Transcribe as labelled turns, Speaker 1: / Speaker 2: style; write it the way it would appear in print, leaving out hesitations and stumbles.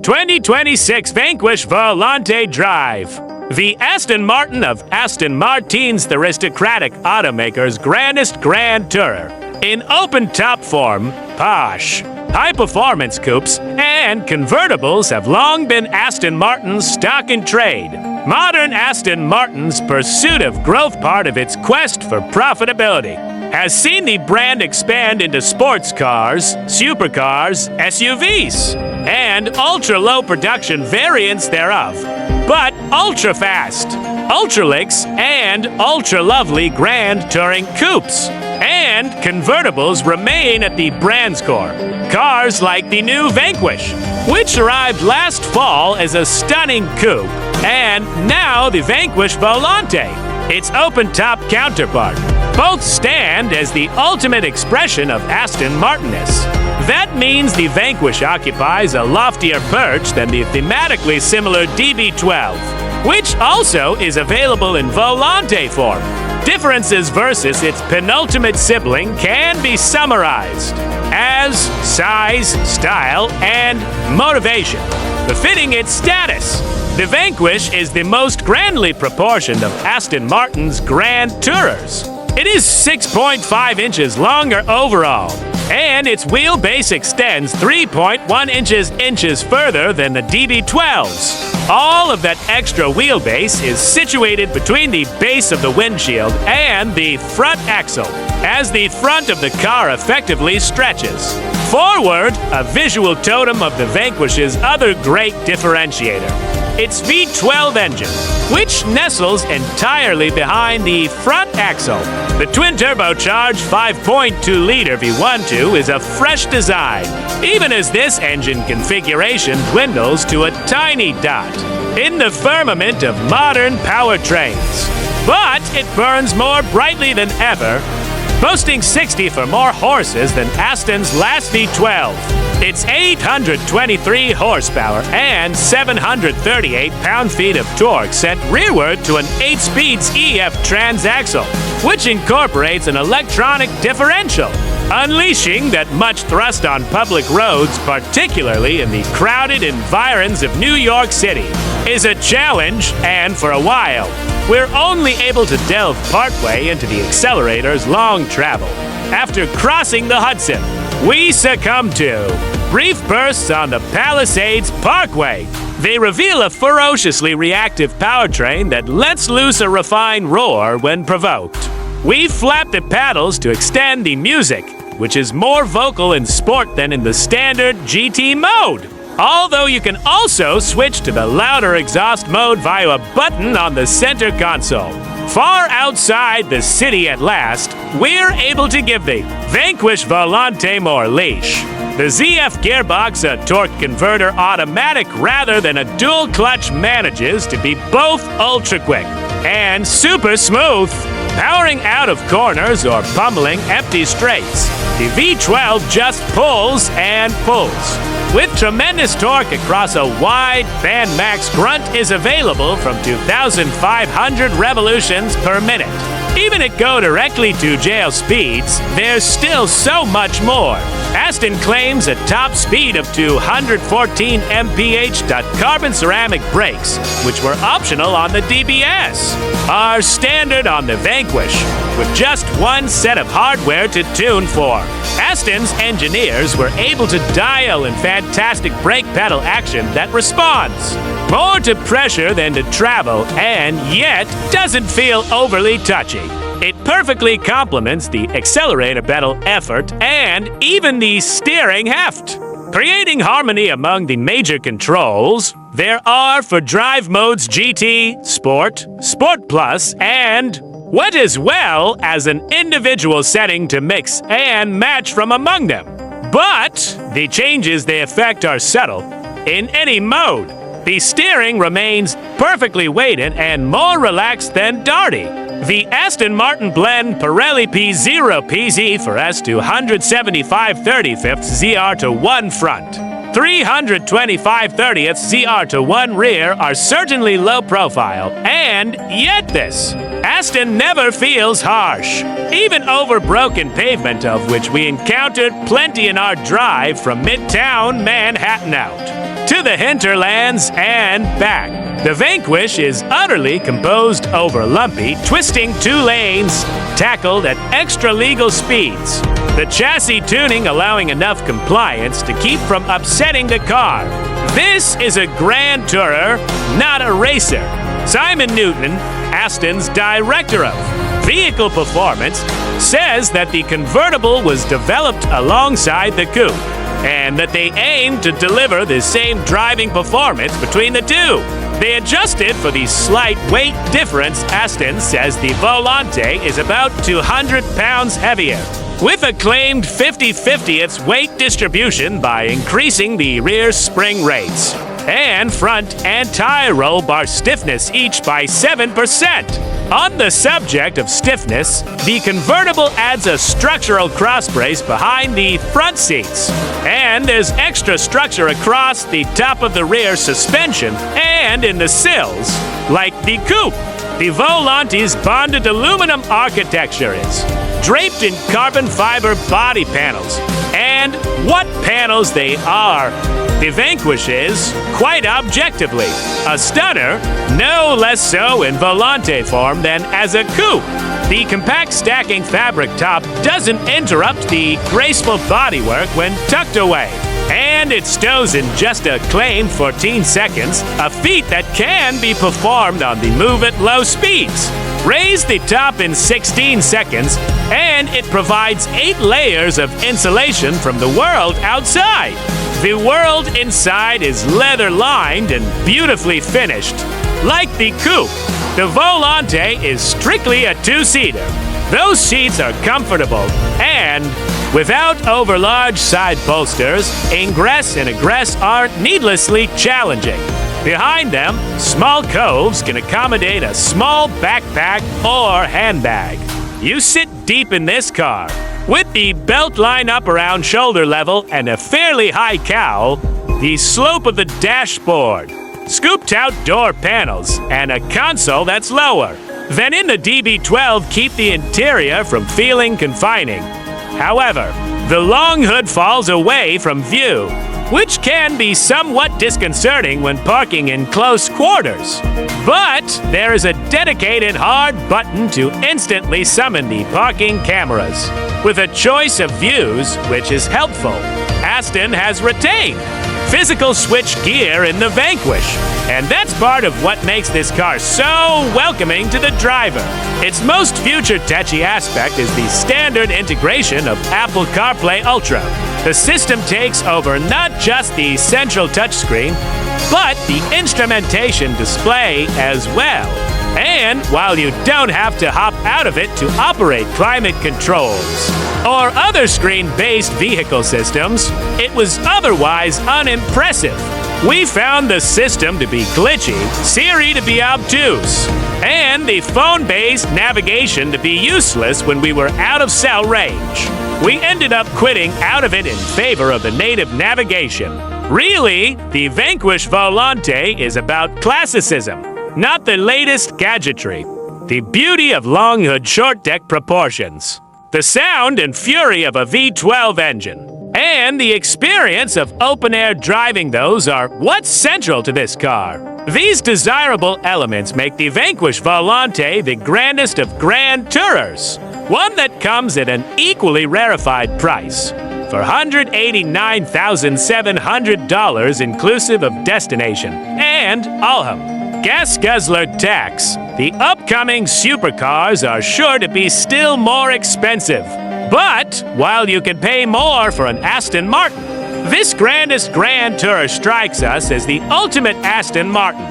Speaker 1: 2026 Vanquish Volante Drive. The Aston Martin of Aston Martin's the aristocratic automaker's grandest grand tourer. In open-top form, posh, high-performance coupes, and convertibles have long been Aston Martin's stock in trade. Modern Aston Martin's pursuit of growth, part of its quest for profitability, has seen the brand expand into sports cars, supercars, SUVs, and ultra-low production variants thereof. But ultra-fast, ultra-lix, and ultra-lovely grand touring coupes and convertibles remain at the brand's core. Cars like the new Vanquish, which arrived last fall as a stunning coupe, and now the Vanquish Volante, its open-top counterpart, both stand as the ultimate expression of Aston Martinness. That means the Vanquish occupies a loftier perch than the thematically similar V12, which also is available in Volante form. Differences versus its penultimate sibling can be summarized as size, style, and motivation, befitting its status. The Vanquish is the most grandly proportioned of Aston Martin's grand tourers. It is 6.5 inches longer overall, and its wheelbase extends 3.1 inches further than the DB12's. All of that extra wheelbase is situated between the base of the windshield and the front axle, as the front of the car effectively stretches. Forward, a visual totem of the Vanquish's other great differentiator, its V12 engine, which nestles entirely behind the front axle. The twin-turbocharged 5.2-liter V12 is a fresh design, even as this engine configuration dwindles to a tiny dot in the firmament of modern powertrains. But it burns more brightly than ever, boasting 64 more horses than Aston's last V12. Its 823 horsepower and 738 pound-feet of torque sent rearward to an 8-speed EF transaxle, which incorporates an electronic differential. Unleashing that much thrust on public roads, particularly in the crowded environs of New York City, is a challenge, and for a while, we're only able to delve partway into the accelerator's long travel. After crossing the Hudson, we succumb to brief bursts on the Palisades Parkway. They reveal a ferociously reactive powertrain that lets loose a refined roar when provoked. We flap the paddles to extend the music, which is more vocal in sport than in the standard GT mode. Although you can also switch to the louder exhaust mode via a button on the center console. Far outside the city at last, we're able to give the Vanquish Volante more leash. The ZF gearbox, a torque converter automatic rather than a dual clutch, manages to be both ultra-quick and super smooth, powering out of corners or pummeling empty straights. The V12 just pulls and pulls. With tremendous torque across a wide band, max grunt is available from 2,500 revolutions per minute. Even at go directly to jail speeds, there's still so much more. Aston claims a top speed of 214 mph. Carbon ceramic brakes, which were optional on the DBS, are standard on the Vanquish, with just one set of hardware to tune for. Aston's engineers were able to dial in fantastic brake pedal action that responds more to pressure than to travel, and yet doesn't feel overly touchy. It perfectly complements the accelerator pedal effort and even the steering heft. Creating harmony among the major controls, there are for drive modes GT, Sport, Sport Plus, and what, as well as an individual setting to mix and match from among them. But the changes they effect are subtle. In any mode, the steering remains perfectly weighted and more relaxed than darty. The Aston Martin blend Pirelli P0 PZ for S to 175/35 ZR to 1 front. 325/30 ZR-to-1 rear are certainly low profile, and yet this, Aston never feels harsh, even over broken pavement, of which we encountered plenty in our drive from Midtown Manhattan out to the hinterlands and back. The Vanquish is utterly composed over lumpy, twisting 2 lanes, tackled at extra-legal speeds. The chassis tuning allowing enough compliance to keep from upsetting the car. This is a Grand Tourer, not a racer. Simon Newton, Aston's director of vehicle performance, says that the convertible was developed alongside the coupe, and that they aim to deliver the same driving performance between the two. They adjusted for the slight weight difference. Aston says the Volante is about 200 pounds heavier, with a claimed 50/50 weight distribution by increasing the rear spring rates and front and tire roll bar stiffness each by 7%. On the subject of stiffness, the convertible adds a structural cross brace behind the front seats, and there's extra structure across the top of the rear suspension and in the sills, like the coupe. The Volante's bonded aluminum architecture is draped in carbon fiber body panels, and what panels they are! The Vanquish is, quite objectively, a stunner, no less so in Volante form than as a coupe. The compact stacking fabric top doesn't interrupt the graceful bodywork when tucked away, and it stows in just a claimed 14 seconds, a feat that can be performed on the move at low speeds. Raise the top in 16 seconds, and it provides 8 layers of insulation from the world outside. The world inside is leather-lined and beautifully finished. Like the coupe, the Volante is strictly a 2-seater. Those seats are comfortable, and without overlarge side bolsters, ingress and egress aren't needlessly challenging. Behind them, small coves can accommodate a small backpack or handbag. You sit deep in this car. With the belt line up around shoulder level and a fairly high cowl, the slope of the dashboard, scooped out door panels, and a console that's lower than in the DB12 keep the interior from feeling confining. However, the long hood falls away from view, which can be somewhat disconcerting when parking in close quarters. But there is a dedicated hard button to instantly summon the parking cameras, with a choice of views which is helpful. Aston has retained physical switch gear in the Vanquish, and that's part of what makes this car so welcoming to the driver. Its most future-touchy aspect is the standard integration of Apple CarPlay Ultra. The system takes over not just the central touchscreen, but the instrumentation display as well. And while you don't have to hop out of it to operate climate controls or other screen-based vehicle systems, it was otherwise unimpressive. We found the system to be glitchy, Siri to be obtuse, and the phone-based navigation to be useless when we were out of cell range. We ended up quitting out of it in favor of the native navigation. Really, the Vanquish Volante is about classicism, not the latest gadgetry. The beauty of long hood short deck proportions, the sound and fury of a V12 engine, and the experience of open-air driving those are what's central to this car. These desirable elements make the Vanquish Volante the grandest of Grand Tourers, one that comes at an equally rarefied price. For $189,700 inclusive of destination and Alham gas guzzler tax, the upcoming supercars are sure to be still more expensive. But while you can pay more for an Aston Martin, this grandest Grand Tourer strikes us as the ultimate Aston Martin.